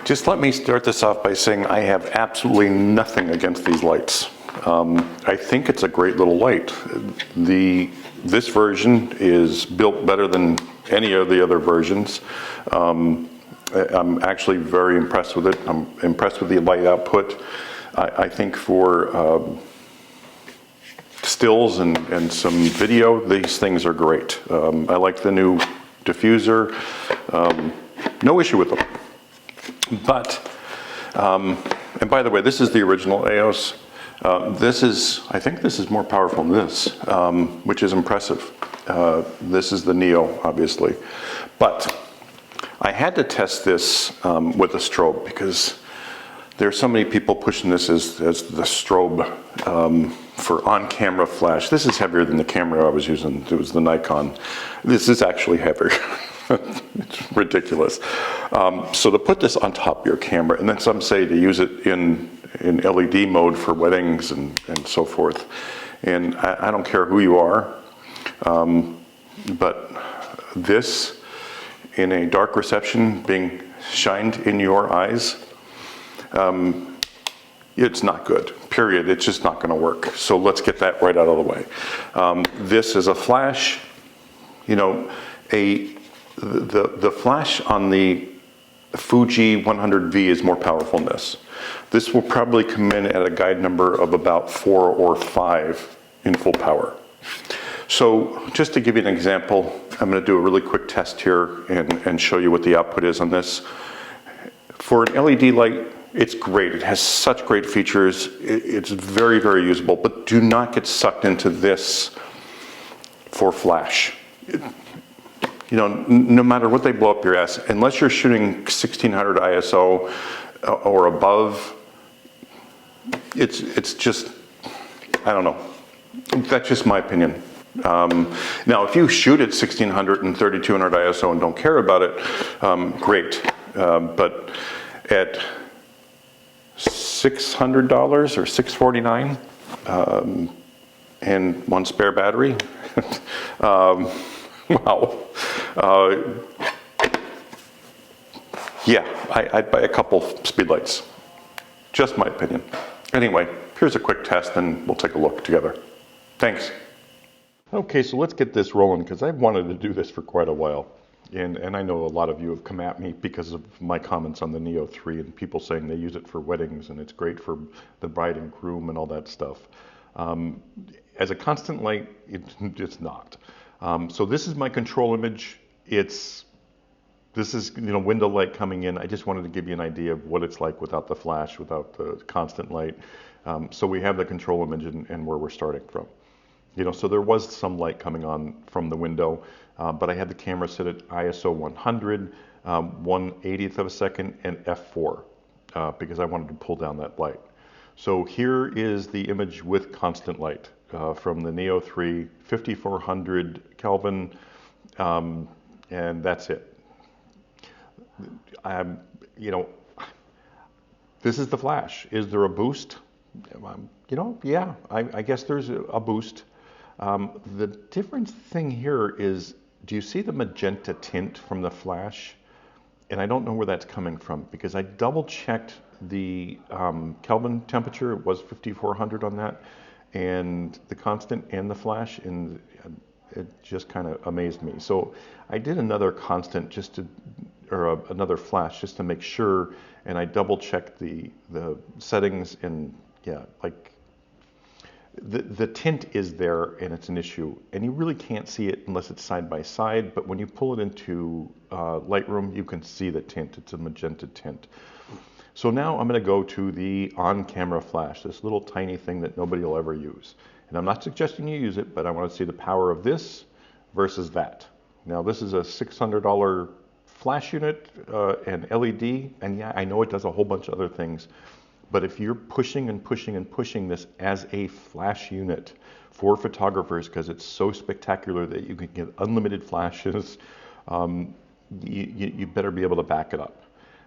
Just let me start this off by saying I have absolutely nothing against these lights. I think it's a great little light. This version is built better than any of the other versions. I'm actually very impressed with it. I'm impressed with the light output. I think for stills and some video, these things are great. I like the new diffuser. No issue with them. But, and by the way, this is the original EOS. I think this is more powerful than this, which is impressive. This is the Neo, obviously. But I had to test this with a strobe because there's so many people pushing this as the strobe for on-camera flash. This is heavier than the camera I was using. It was the Nikon. This is actually heavier. It's ridiculous. So to put this on top of your camera, and then some say to use it in LED mode for weddings and so forth. And I don't care who you are, but this in a dark reception being shined in your eyes, it's not good, period. It's just not gonna work. So let's get that right out of the way. This is a flash, you know, the flash on the Fuji 100V is more powerful than this. This will probably come in at a guide number of about 4 or 5 in full power. So just to give you an example, I'm going to do a really quick test here and show you what the output is on this. For an LED light, it's great. It has such great features. It's very, very usable, but do not get sucked into this for flash. You know, no matter what they blow up your ass, unless you're shooting 1600 ISO or above, it's just, I don't know. That's just my opinion. Now, if you shoot at 1600 and 3200 ISO and don't care about it, great. But at $600 or $649 and one spare battery, wow. Yeah, I'd buy a couple speedlights. Just my opinion. Anyway, here's a quick test and we'll take a look together. Thanks. Okay, so let's get this rolling because I've wanted to do this for quite a while. And I know a lot of you have come at me because of my comments on the Neo 3 and people saying they use it for weddings and it's great for the bride and groom and all that stuff. As a constant light, it's not. So this is my control image. This is, you know, window light coming in. I just wanted to give you an idea of what it's like without the flash, without the constant light. So we have the control image and where we're starting from. You know, so there was some light coming on from the window, but I had the camera set at ISO 100, 1/80th of a second, and f4 because I wanted to pull down that light. So here is the image with constant light from the Neo 3, 5400 Kelvin, and that's it. You know, this is the flash. Is there a boost? You know, yeah, I guess there's a boost. The different thing here is, do you see the magenta tint from the flash? And I don't know where that's coming from because I double checked the Kelvin temperature. It was 5400 on that, and the constant and the flash, and it just kind of amazed me. So I did another constant another flash just to make sure, and I double checked the settings, and yeah, like the tint is there and it's an issue, and you really can't see it unless it's side by side, but when you pull it into Lightroom, you can see the tint. It's a magenta tint. So now I'm going to go to the on-camera flash, this little tiny thing that nobody will ever use. And I'm not suggesting you use it, but I want to see the power of this versus that. Now this is a $600 flash unit and LED, and yeah, I know it does a whole bunch of other things, but if you're pushing and pushing and pushing this as a flash unit for photographers, because it's so spectacular that you can get unlimited flashes, you better be able to back it up.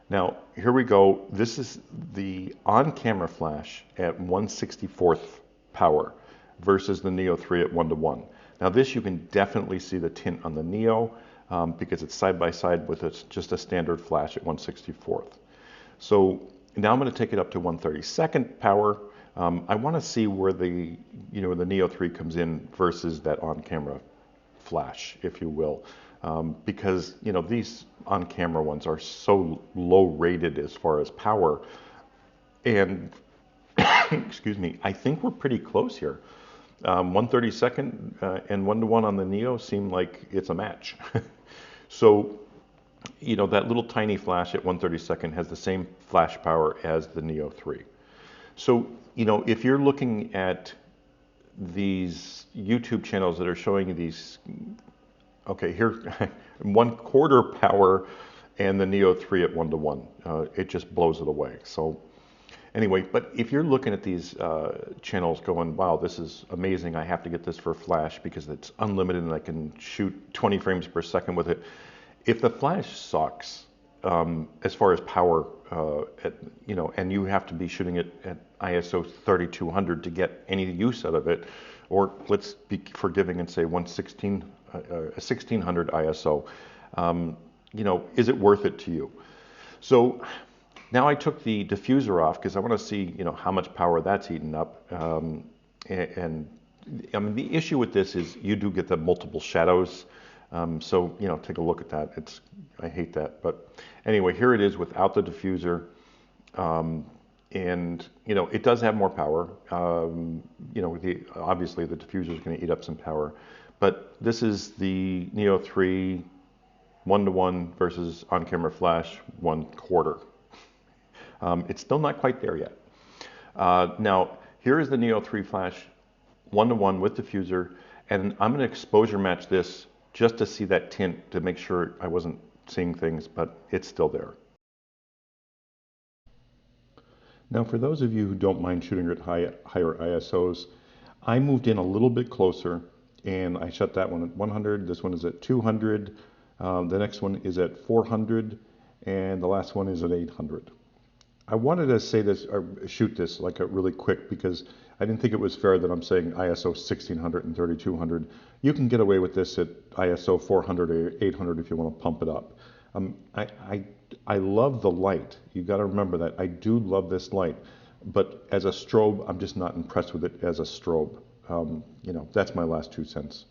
Now, here we go. This is the on-camera flash at 1/64th power versus the Neo 3 at 1:1. Now this, you can definitely see the tint on the Neo because it's side by side with just a standard flash at 1/64th. So now I'm going to take it up to 1/32 power. I want to see where the the Neo 3 comes in versus that on-camera flash, if you will, because these on-camera ones are so low rated as far as power, and excuse me, I think we're pretty close here. 1/32 and 1:1 on the Neo seem like it's a match. So, that little tiny flash at 1/32 has the same flash power as the Neo 3. So, if you're looking at these YouTube channels that are showing you these, okay, here, 1/4 power and the Neo 3 at 1:1, it just blows it away. So, anyway, but if you're looking at these channels going, wow, this is amazing, I have to get this for flash because it's unlimited and I can shoot 20 frames per second with it. If the flash sucks, as far as power, and you have to be shooting it at ISO 3200 to get any use out of it, or let's be forgiving and say 1600 ISO, is it worth it to you? So now I took the diffuser off because I want to see, how much power that's eaten up. And I mean, the issue with this is you do get the multiple shadows. So, take a look at that. I hate that. But anyway, here it is without the diffuser. And, it does have more power. Obviously the diffuser is going to eat up some power. But this is the Neo 3 1:1 versus on-camera flash 1/4. It's still not quite there yet. Now, here is the Neo 3 flash 1:1 with diffuser, and I'm going to exposure match this just to see that tint to make sure I wasn't seeing things, but it's still there. Now, for those of you who don't mind shooting at higher ISOs, I moved in a little bit closer, and I shot that one at 100. This one is at 200. The next one is at 400, and the last one is at 800. I wanted to say this, or shoot this like really quick, because I didn't think it was fair that I'm saying ISO 1600 and 3200. You can get away with this at ISO 400 or 800 if you want to pump it up. I love the light. You got to remember that. I do love this light, but as a strobe, I'm just not impressed with it as a strobe. That's my last 2 cents.